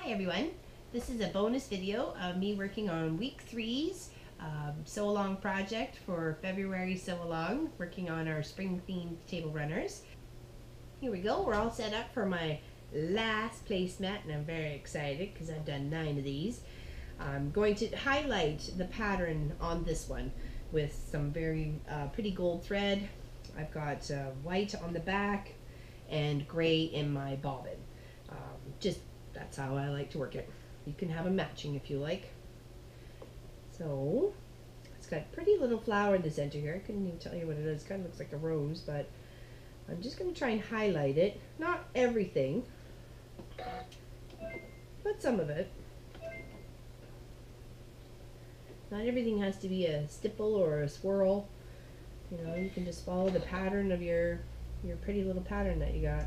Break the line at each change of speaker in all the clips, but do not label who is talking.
Hi everyone, this is a bonus video of me working on week 3's sew along project for February sew along, working on our spring themed table runners. Here we go, we're all set up for my last placemat and I'm very excited because I've done 9 of these. I'm going to highlight the pattern on this one with some very pretty gold thread. I've got white on the back and gray in my bobbin. That's how I like to work it. You can have a matching if you like. So it's got a pretty little flower in the center here. I couldn't even tell you what it is. It kind of looks like a rose, but I'm just going to try and highlight it. Not everything, but some of it. Not everything has to be a stipple or a swirl. You know, you can just follow the pattern of your pretty little pattern that you got.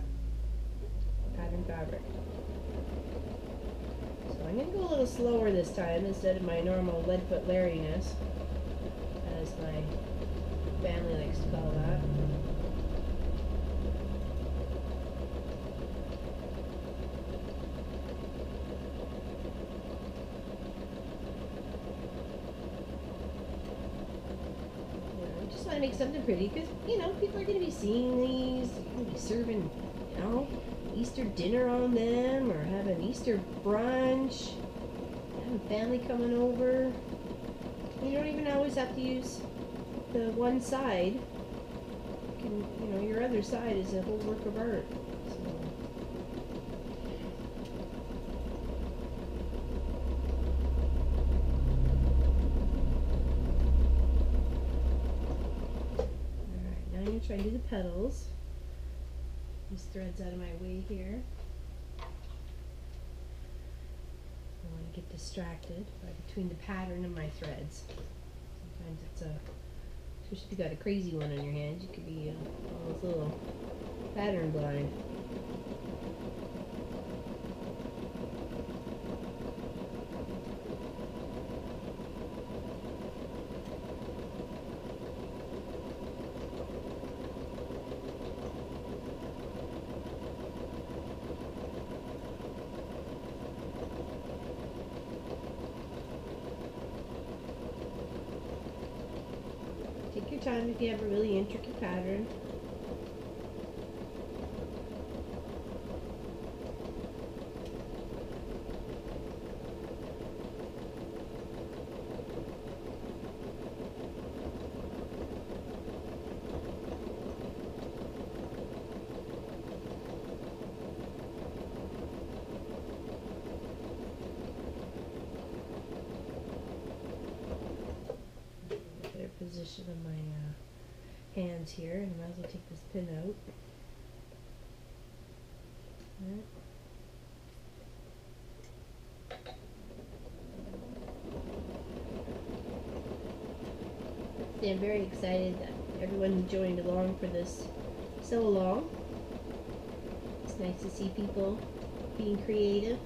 Pattern fabric. So I'm going to go a little slower this time instead of my normal leadfoot Larryness, as my family likes to call that. I just want to make something pretty because, you know, people are going to be seeing these, you're going to be serving, you know, Easter dinner on them, or have an Easter brunch, have a family coming over. You don't even always have to use the one side. You can, you know, your other side is a whole work of art. So. Alright, now I'm going to try and do the petals. These threads out of my way here. I don't want to get distracted between the pattern and my threads. Sometimes it's especially if you got a crazy one on your hands, you could be almost a little pattern blind. Take your time if you have a really intricate pattern. Position of my hands here, and I might as well take this pin out. Right. So I'm very excited that everyone joined along for this sew along. It's nice to see people being creative.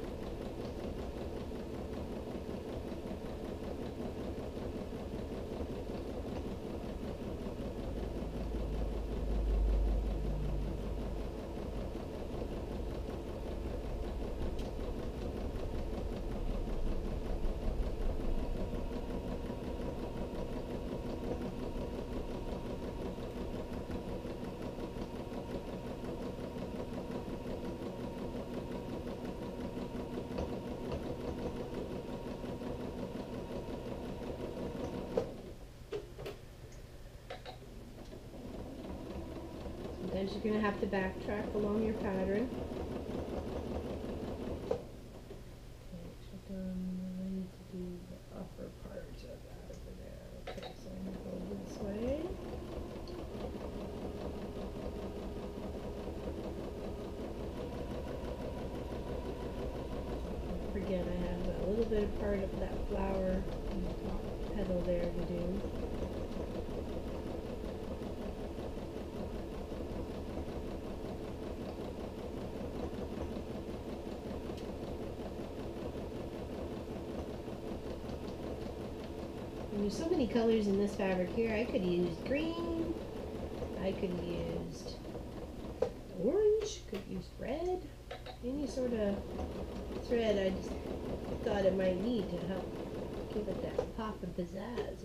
Sometimes you're going to have to backtrack along your pattern. I need to do the upper part of that over there. Okay, so I'm going to go this way. Don't forget I have a little bit of part of that flower in the top petal there to do. There's so many colors in this fabric here. I could use green, I could use orange, could use red. any sort of thread I just thought it might need to help give it that pop and pizzazz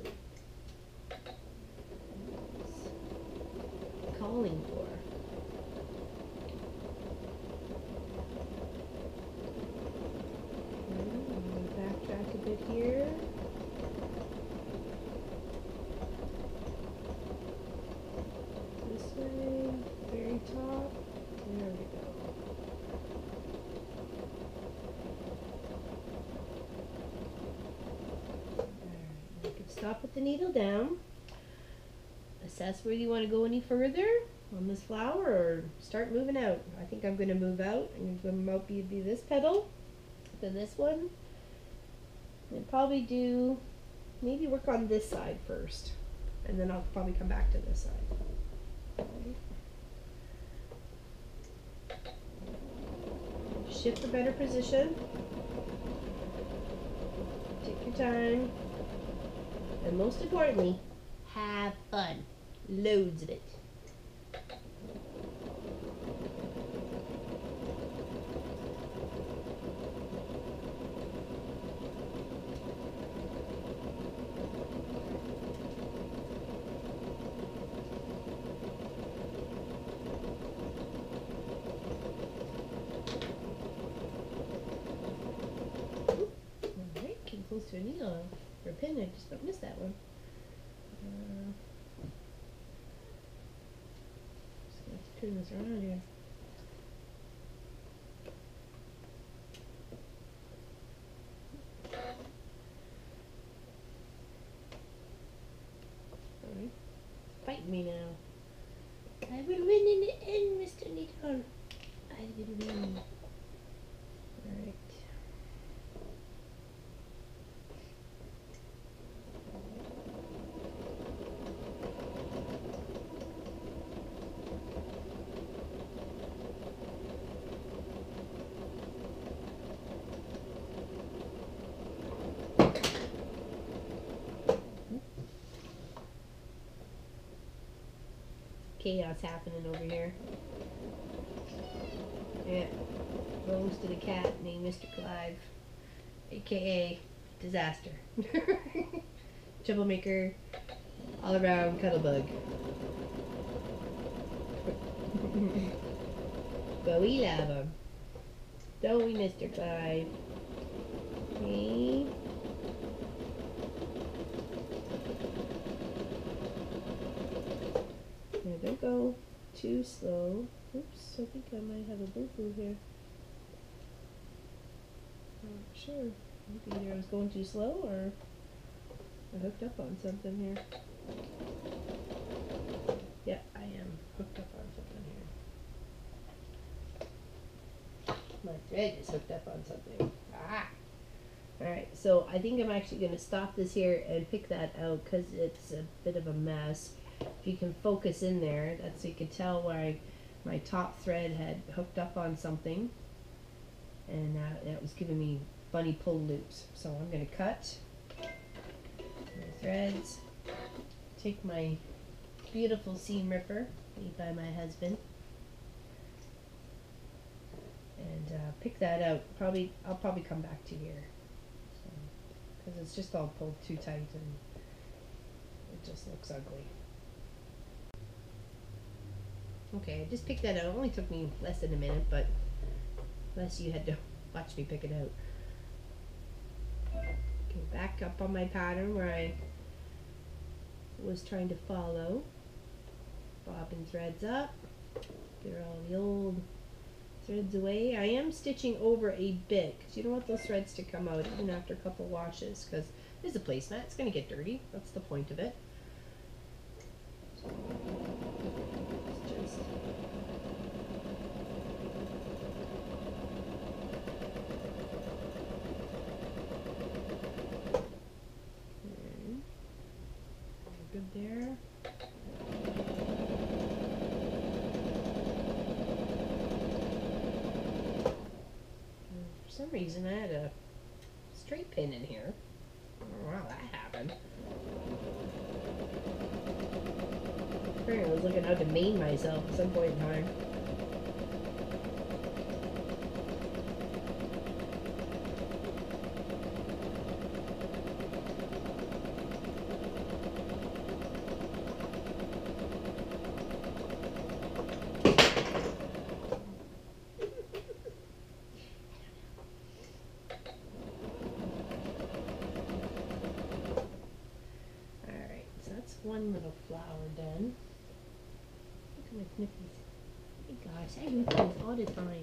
it's calling for. I'm going to backtrack a bit here. This way, very top. There we go. Alright, you can stop with the needle down. Assess whether you want to go any further on this flower or start moving out. I think I'm going to move out. I'm going to be this petal, then this one, and probably do, maybe work on this side first, and then I'll probably come back to this side. Shift for better position. Take your time. And most importantly, have fun. Loads of it. Alright, came close to a needle or a pin. I just don't miss that one. Just gonna have to turn this around here. Alright, fight me now. I will win in the end, Mr. Needle. I will win. Alright. Chaos happening over here. Yeah, belongs to the cat named Mr. Clive, aka Disaster. Troublemaker, all around cuddlebug. But we love him, don't we, Mr. Clive? Okay. Now don't go too slow. Oops, I think I might have a boo-boo here. I'm not sure. Maybe either I was going too slow or I hooked up on something here. Yeah, I am hooked up on something here. My thread is hooked up on something. Ah! Alright, so I think I'm actually going to stop this here and pick that out because it's a bit of a mess. If you can focus in there, that's so you can tell where my top thread had hooked up on something, and that was giving me funny pull loops. So I'm going to cut my threads, take my beautiful seam ripper made by my husband, and pick that out. I'll probably come back to here, because it's just all pulled too tight and it just looks ugly. Okay, I just picked that out. It only took me less than a minute, but less you had to watch me pick it out. Okay, back up on my pattern where I was trying to follow. Bobbin threads up. Get all the old threads away. I am stitching over a bit because you don't want those threads to come out even after a couple washes, because there's a placemat. It's going to get dirty. That's the point of it. Good there. For some reason I had a straight pin in here. I don't know how that happened. Apparently I was looking how to maim myself at some point in time. one little flower done. Look at my knippies. Hey gosh, I do things all the time.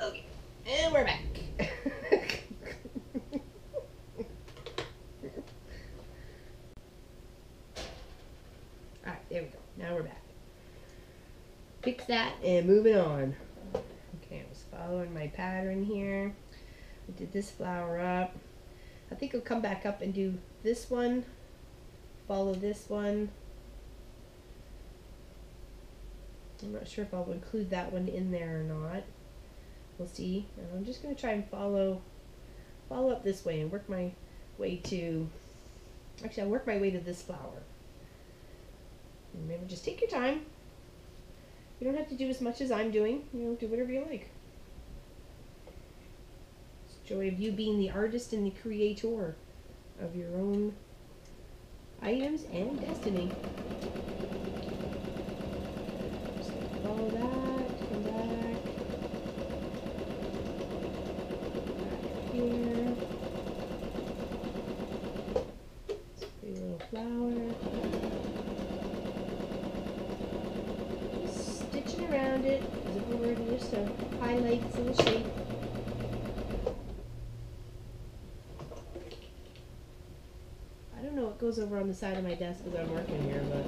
Okay, and we're back. Alright, there we go. Now we're back. Fix that and moving on. Okay, I was following my pattern here. I did this flower up. I think I'll come back up and do this one. Follow this one. I'm not sure if I'll include that one in there or not. We'll see. I'm just going to try and follow up this way and work my way to, actually I'll work my way to this flower. And remember, just take your time. You don't have to do as much as I'm doing. You know, do whatever you like. It's the joy of you being the artist and the creator of your own items and destiny. Just follow that, come back. Back here. This pretty little flower. Stitching around it as if we were just to highlight its little shape. I don't know what goes over on the side of my desk as I'm working here, but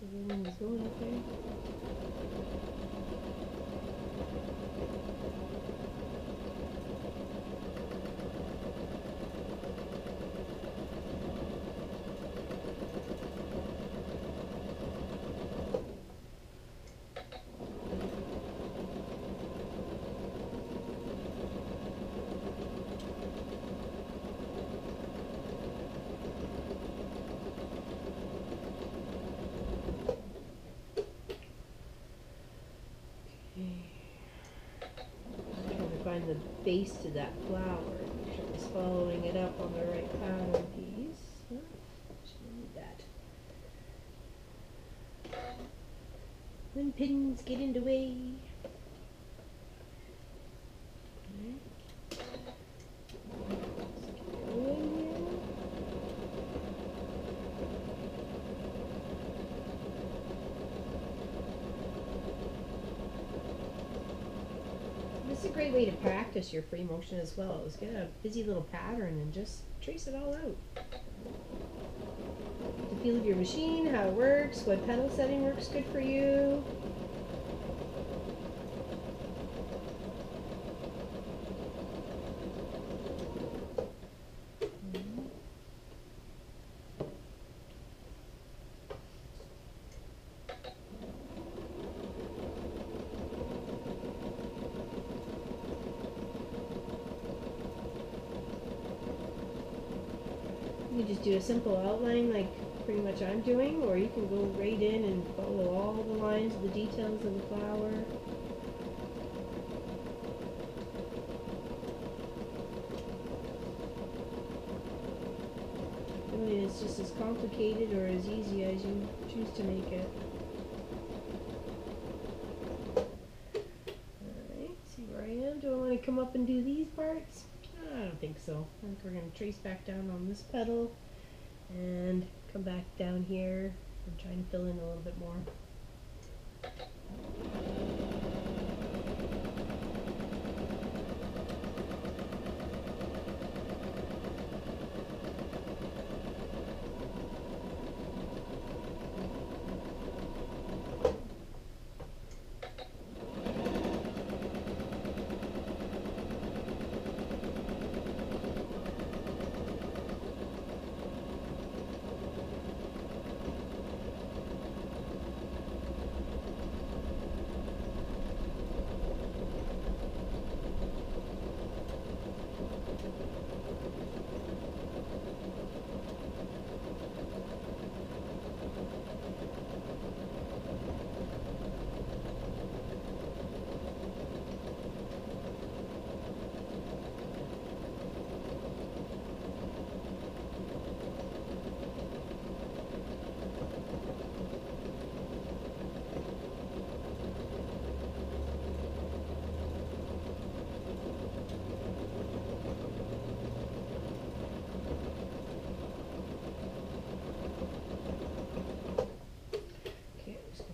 everyone's going up there. Find the base to that flower. Make sure it's following it up on the right pattern piece. Just need that. When pins get in the way. Okay. Let's get going here. This is a great way to practice your free motion as well. Is get a busy little pattern and just trace it all out. The feel of your machine, how it works, what pedal setting works good for you. You just do a simple outline like pretty much I'm doing, or you can go right in and follow all the lines, the details of the flower. Really, it's just as complicated or as easy as you choose to make it. Alright, see where I am. Do I want to come up and do these parts? I don't think so. I think we're going to trace back down on this petal and come back down here and try and fill in a little bit more.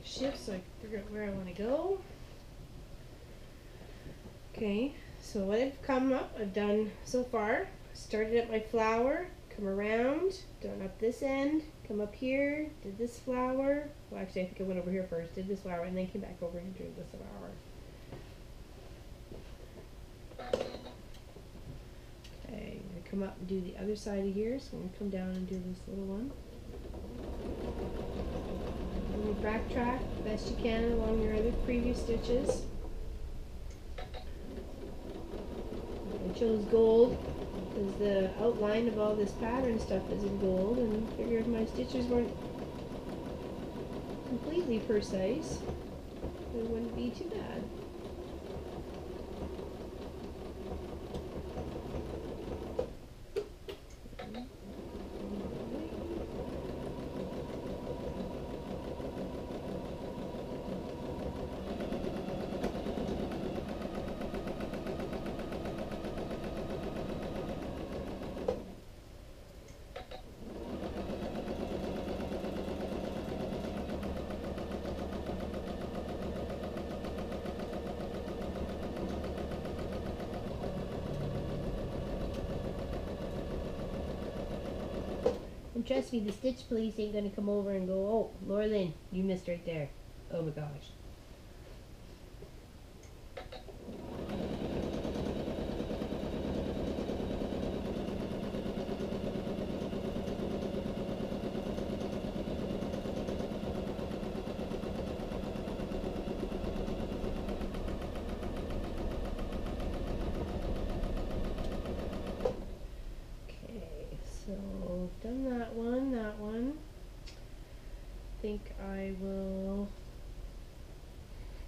Shift so I can figure out where I want to go. Okay, so what I've done so far, started at my flower, come around, done up this end, come up here, did this flower. Well, actually I think I went over here first, did this flower, and then came back over and drew this flower. Okay, I'm going to come up and do the other side of here, so I'm going to come down and do this little one. And backtrack best you can along your other previous stitches. I chose gold because the outline of all this pattern stuff is in gold, and figured my stitches weren't completely precise, it wouldn't be too bad. And trust me, the stitch police ain't gonna come over and go, oh, Laura Lynn, you missed right there. Oh my gosh. Done that one. I think I will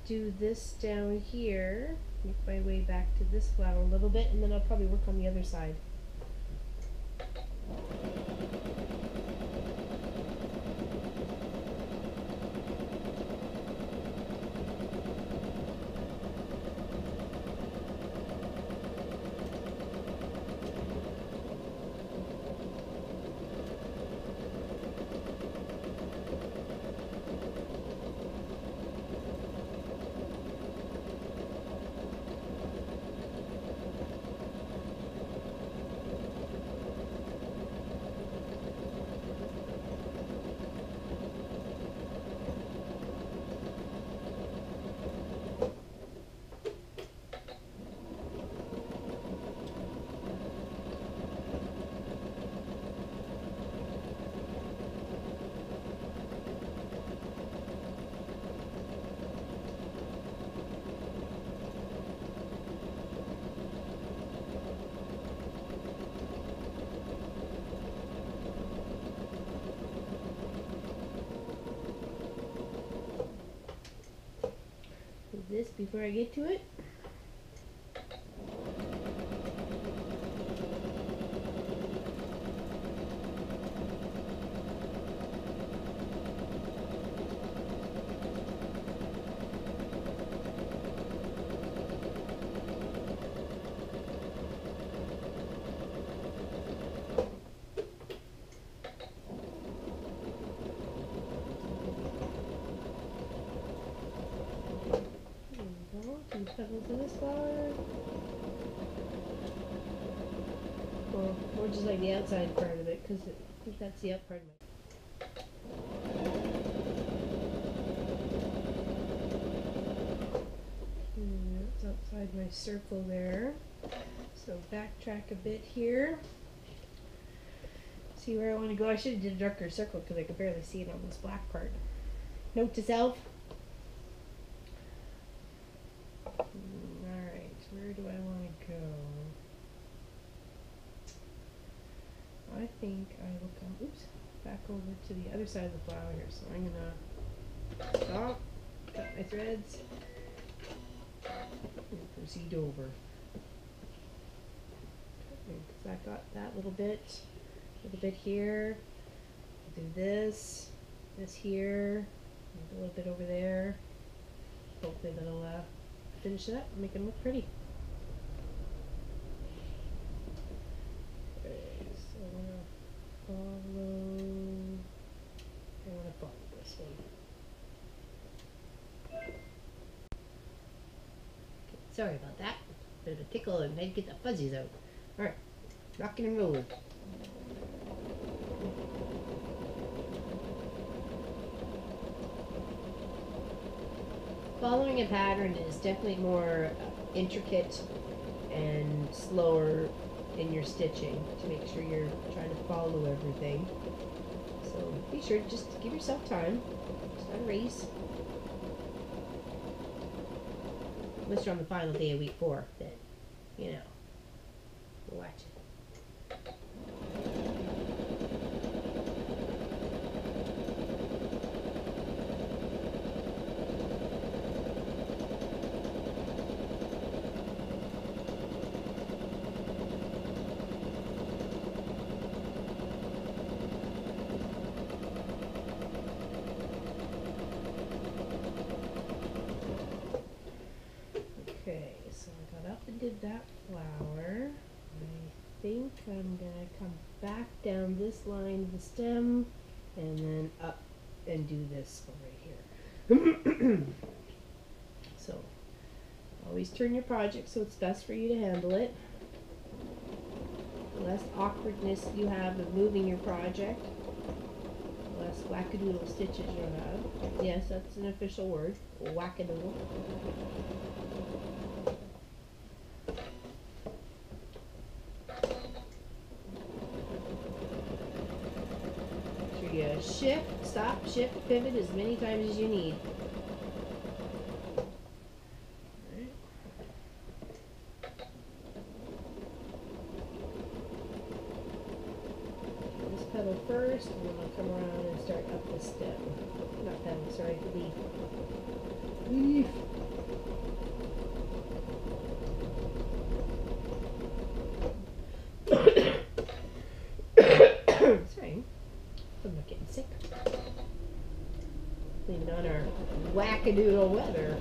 do this down here, make my way back to this flower a little bit, and then I'll probably work on the other side. this before I get to it. Two petals of this flower. Or just like the outside part of it, because I think that's the up part of my. That's outside my circle there. So backtrack a bit here. See where I want to go. I should have did a darker circle because I could barely see it on this black part. Note to self. Alright, where do I want to go? I think I will come, oops, back over to the other side of the flower here. So I'm going to stop, cut my threads, and proceed over. Because I got that little bit here. I'll do this here, a little bit over there. Hopefully that'll finish it up and make them look pretty. Okay, so I want to follow this one. Okay, sorry about that. Bit of a tickle and I'd get the fuzzies out. Alright, rocking and rolling. Following a pattern is definitely more intricate and slower in your stitching to make sure you're trying to follow everything. So be sure to just give yourself time. It's not a race. Unless you're on the final day of week 4, then, you know, watch it. Okay, so I got up and did that flower. I think I'm gonna come back down this line of the stem and then up and do this one right here. So always turn your project so it's best for you to handle it. The less awkwardness you have of moving your project, the less wackadoodle stitches you'll have. Yes, that's an official word, wackadoodle. You shift, stop, shift, pivot as many times as you need. Right. This petal first, and then I'll come around and start up the stem. Not petal, sorry, the leaf. Leaf. Sorry. I'm not getting sick. Blaming on our wackadoodle weather.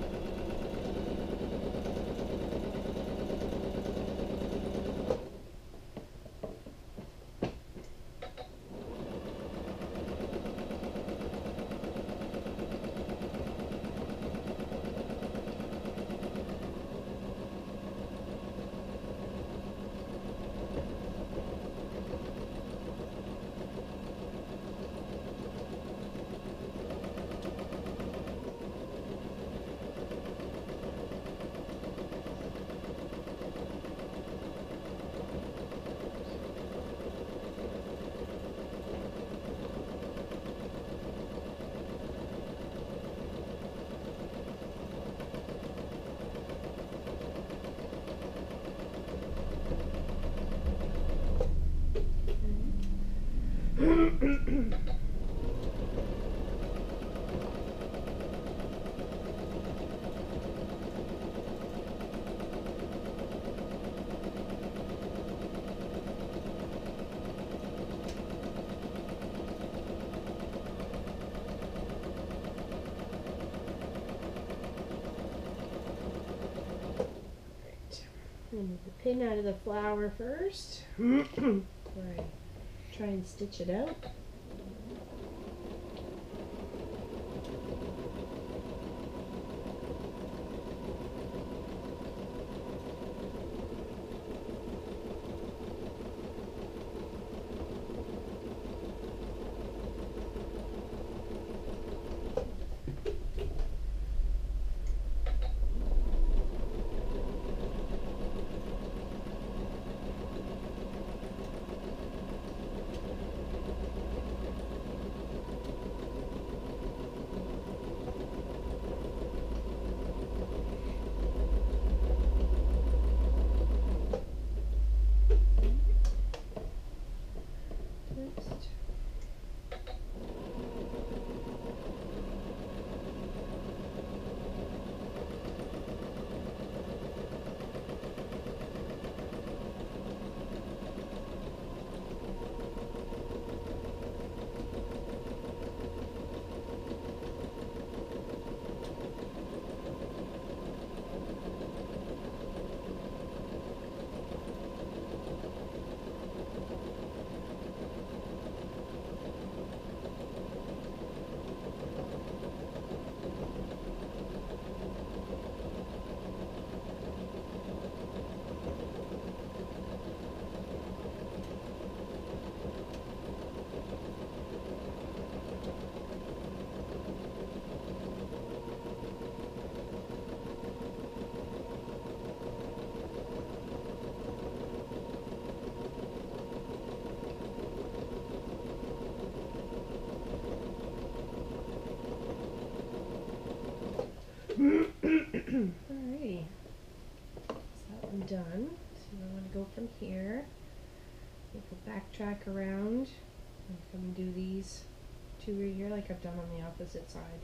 pin out of the flower first before I try and stitch it out. Alrighty, that's that one done. So I want to go from here. Make a backtrack around and come and do these two right here like I've done on the opposite side.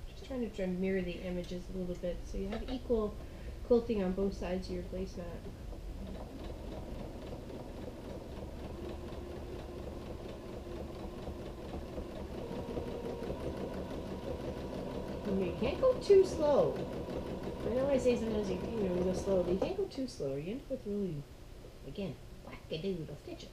Just trying to mirror the images a little bit so you have equal quilting on both sides of your placemat. You can't go too slow. I know I say sometimes you go slow, but you can't go too slow or you end up with really, again, whack-a-doodle stitches.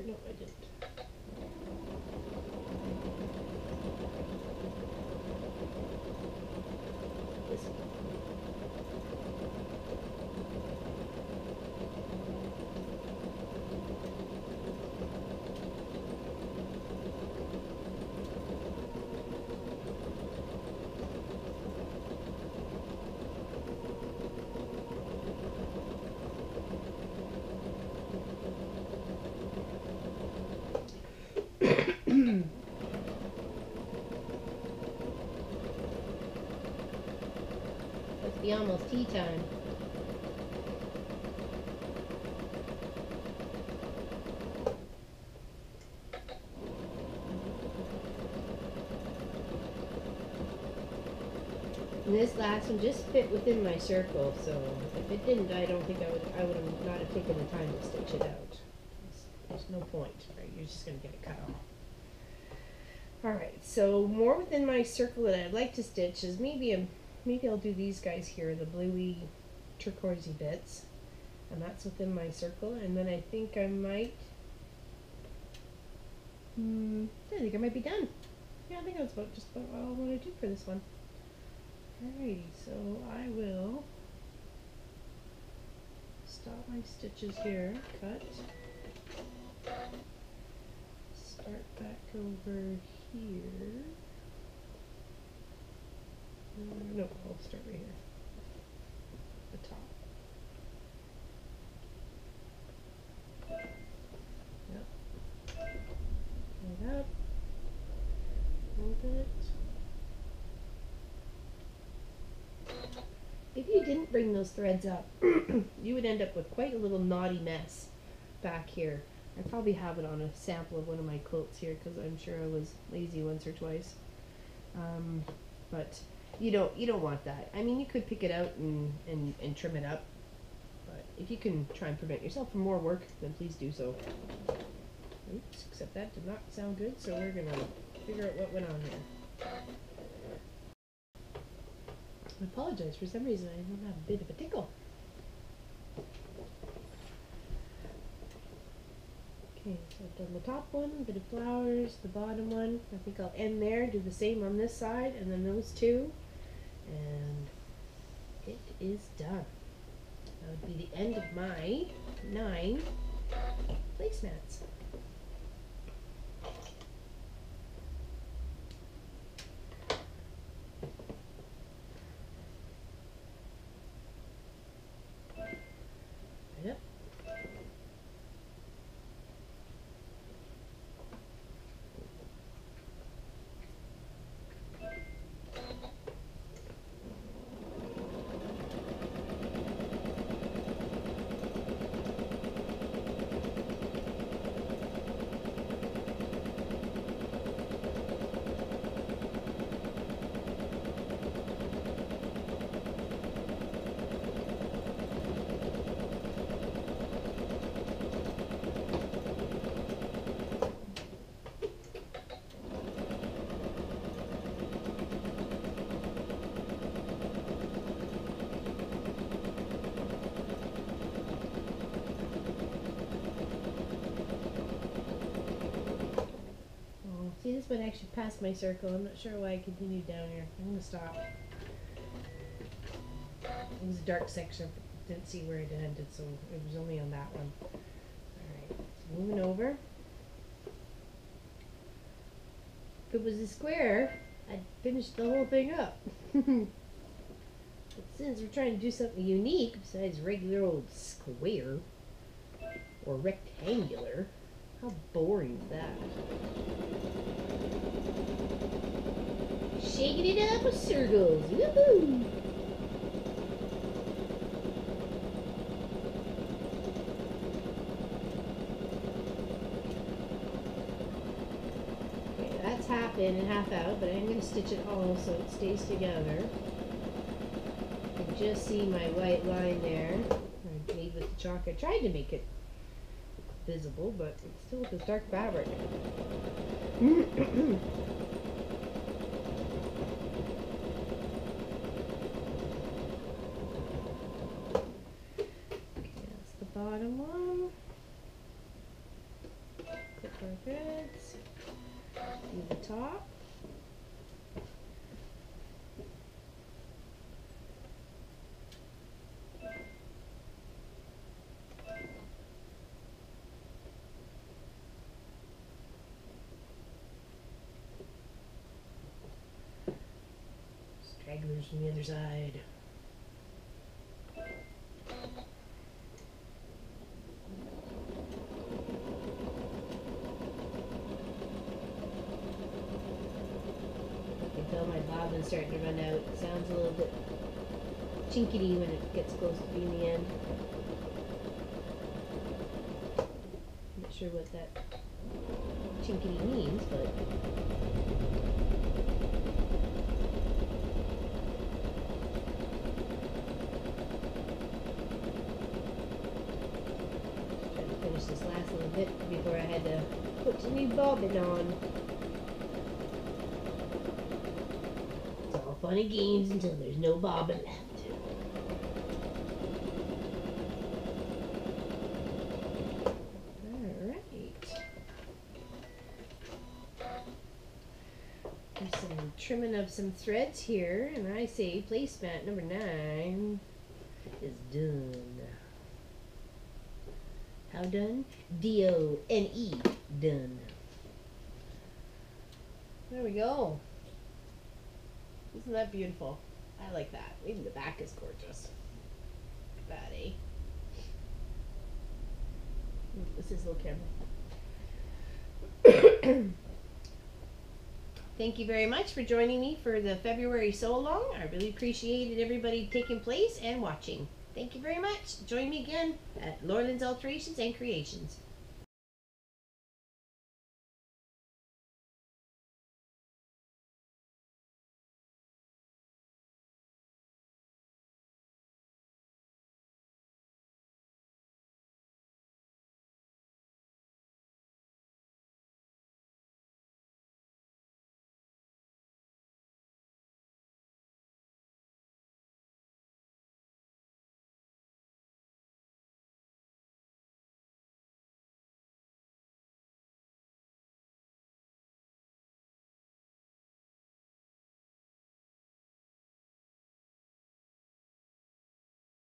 No, I didn't. This one. Must be almost tea time. And this last one just fit within my circle, so if it didn't, I don't think I would have not have taken the time to stitch it out. There's no point, right? You're just gonna get it cut off. Alright, so more within my circle that I'd like to stitch is maybe I'll do these guys here, the bluey turquoisey bits. And that's within my circle. And then I think I might be done. Yeah, I think that's just about all I want to do for this one. Alrighty, so I will stop my stitches here, cut, start back over here. No, I'll start right here, the top. it up. Hold it. If you didn't bring those threads up, you would end up with quite a little knotty mess back here. I probably have it on a sample of one of my quilts here because I'm sure I was lazy once or twice. But you don't want that. I mean, you could pick it out and trim it up, but if you can try and prevent yourself from more work, then please do so. Oops, except that did not sound good, so we're gonna figure out what went on there. I apologize, for some reason I don't have a bit of a tickle. Okay, so I've done the top one, a bit of flowers, the bottom one. I think I'll end there, do the same on this side, and then those two. And it is done. That would be the end of my 9 placemats. Yep. See, this one actually passed my circle. I'm not sure why I continued down here. I'm going to stop. It was a dark section. Didn't see where it ended, so it was only on that one. Alright, so moving over. If it was a square, I'd finish the whole thing up. But since we're trying to do something unique besides regular old square or rectangular, how boring is that? Shaking it up with circles. Woohoo! Okay, that's half in and half out, but I'm going to stitch it all so it stays together. You can just see my white line there. I made with the chalk. I tried to make it visible, but it's still with this dark fabric. Okay, that's the bottom one. Clip our threads. Do the top. Stragglers from the other side. I can tell my bobbin's starting to run out. It sounds a little bit chinkety when it gets close to being the end. Not sure what that chinkety means, but finish this last little bit before I had to put the new bobbin on. It's all fun and games until there's no bobbin left. Alright. There's some trimming of some threads here, and I say placemat number 9 is done. How done? D-O-N-E, done. There we go. Isn't that beautiful? I like that. Even the back is gorgeous. Look at that, eh? This is a little camera. Thank you very much for joining me for the February Sew Along. I really appreciated everybody taking place and watching. Thank you very much. Join me again at Laura Lynn's Alterations and Creations.